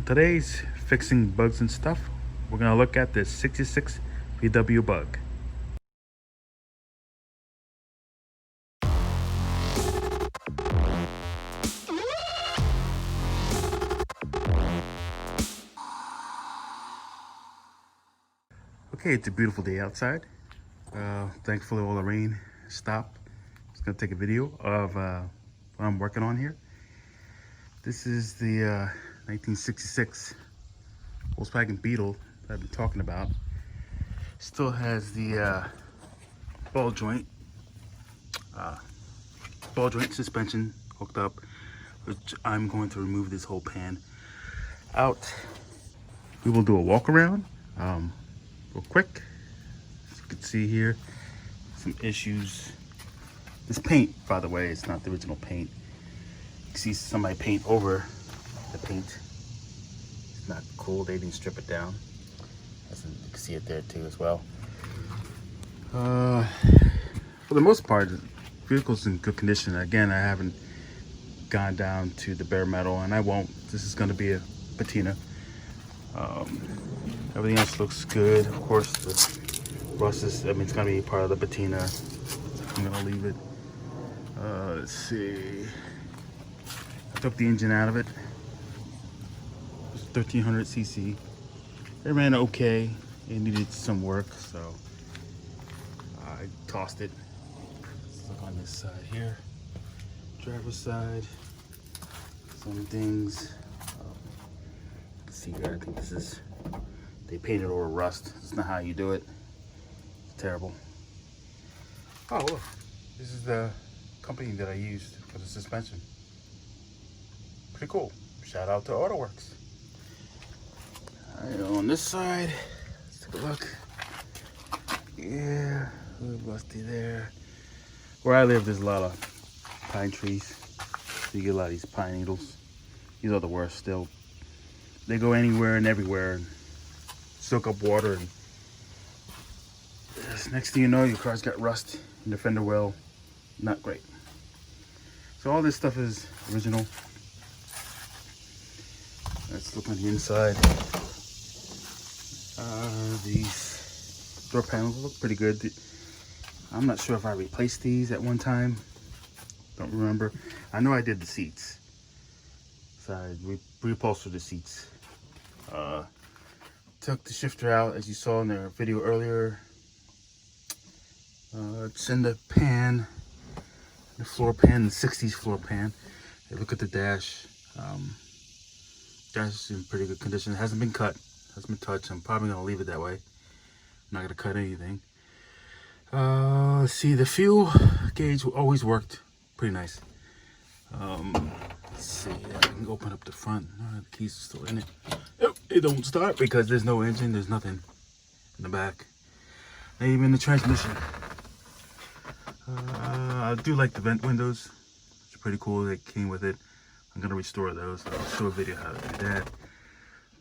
today's fixing bugs and stuff, we're gonna look at this 66 VW bug. Okay, it's a beautiful day outside. Thankfully all the rain stopped. Just gonna take a video of what I'm working on here. This is the 1966 Volkswagen Beetle that I've been talking about. Still has the ball joint suspension hooked up, which I'm going to remove this whole pan out. We will do a walk around real quick. As you can see here, some issues. This paint, by the way, is not the original paint. You can see somebody paint over the paint. It's not cool. They didn't strip it down. You can see it there too as well. For the most part, the vehicle's in good condition. Again, I haven't gone down to the bare metal, and I won't. This is going to be a patina. Everything else looks good. Of course, the rust is, it's going to be part of the patina. I'm going to leave it. Let's see. I took the engine out of it. It's 1300 cc. It ran okay. It needed some work, so I tossed it. Let's look on this side here. Driver's side. Some things. You can see here, I think this is, they painted over rust. That's not how you do it. It's terrible. Oh, look. This is the company that I used for the suspension. Pretty cool. Shout out to AutoWorks. Alright, on this side, let's take a look. Yeah, a little rusty there. Where I live, there's a lot of pine trees. So you get a lot of these pine needles. These are the worst. They go anywhere and everywhere and soak up water. And next thing you know, your car's got rust in the fender well. Not great. So all this stuff is original. Let's look on the inside. These door panels look pretty good. I'm not sure if I replaced these at one time. Don't remember. I know I did the seats. So I reupholstered the seats. Took the shifter out, as you saw in the video earlier. It's in the pan, the floor pan, the 60s floor pan. Hey, look at the dash. Dash is in pretty good condition. It hasn't been cut, hasn't been touched. I'm probably gonna leave it that way. I'm not gonna cut anything. Let's see, the fuel gauge always worked pretty nice. Let's see, I can open up the front. The keys are still in it. Yep, it don't start because there's no engine, there's nothing in the back. Not even the transmission. I do like the vent windows. It's pretty cool. They came with it. I'm gonna restore those. I'll show a video how to do that.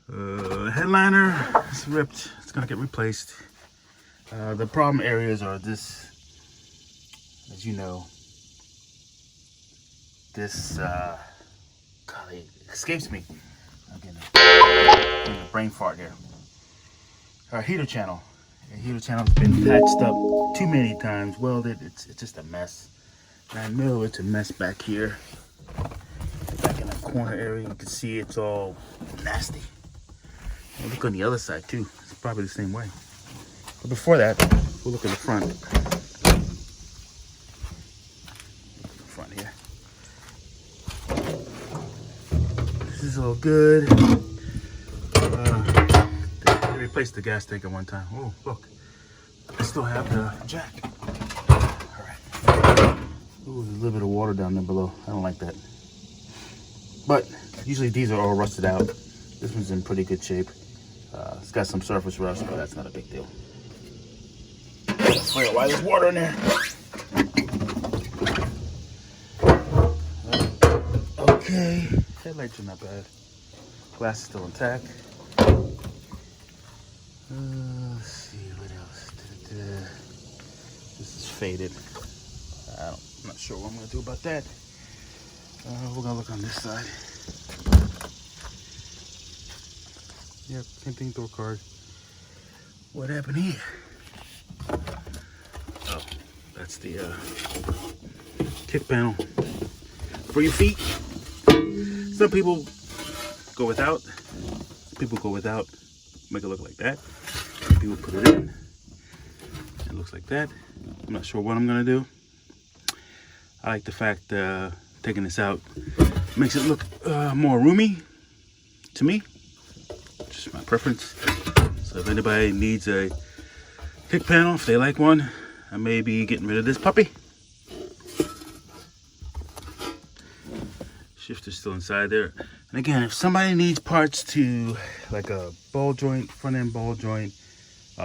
The headliner is ripped. It's gonna get replaced. The problem areas are this, as you know, this, God, it escapes me. I'm getting a brain fart here. Our heater channel. The heater channel's been patched up too many times, welded. It's just a mess. And I know it's a mess back here. Back in the corner area, you can see it's all nasty. And look on the other side too. It's probably the same way. But before that, we'll look at the front. Front here. This is all good. They replaced the gas tank at one time. Oh, look. I still have the jack. All right. Ooh, there's a little bit of water down there below. I don't like that. But usually these are all rusted out. This one's in pretty good shape. It's got some surface rust, but that's not a big deal. Wait, why there's water in there? Okay. Headlights are not bad. Glass is still intact. Let's see, what else? This is faded. I'm not sure what I'm going to do about that. We're going to look on this side. Yep, same thing, door card. What happened here? Oh, that's the kick panel for your feet. Some people go without. People go without, make it look like that. People put it in. It looks like that. I'm not sure what I'm gonna do. I like the fact taking this out makes it look more roomy to me. Just my preference. So if anybody needs a kick panel, if they like one, I may be getting rid of this puppy. Shifter's still inside there. And again, if somebody needs parts to like a ball joint, front end ball joint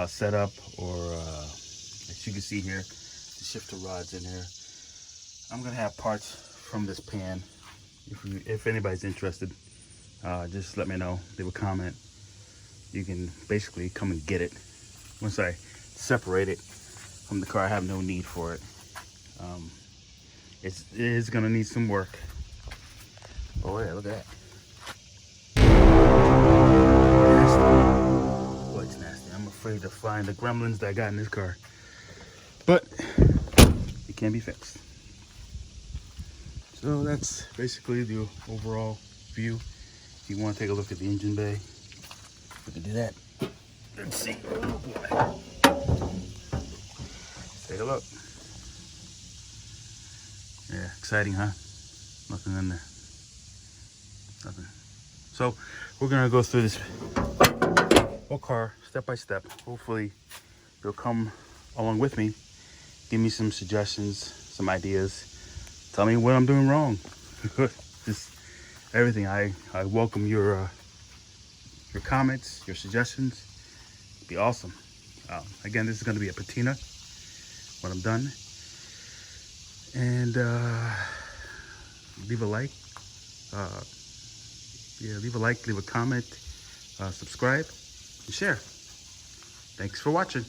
setup, or as you can see here, the shifter rod's in there. I'm gonna have parts from this pan. If anybody's interested, just let me know. Leave a comment. You can basically come and get it. Once I separate it from the car, I have no need for it. It is gonna need some work. Oh yeah, look at that. Nasty. Boy, it's nasty. I'm afraid to find the gremlins that I got in this car. But it can be fixed. So that's basically the overall view. If you want to take a look at the engine bay, we can do that. Let's see. Oh boy. Let's take a look. Yeah, exciting, huh? Nothing in there. Nothing. So we're gonna go through this whole car step by step. Hopefully you'll come along with me. Give me some suggestions, some ideas. Tell me what I'm doing wrong. Just everything. I welcome your comments, your suggestions. It'd be awesome. Again, this is going to be a patina when I'm done. And leave a like. Leave a like, leave a comment, subscribe, and share. Thanks for watching.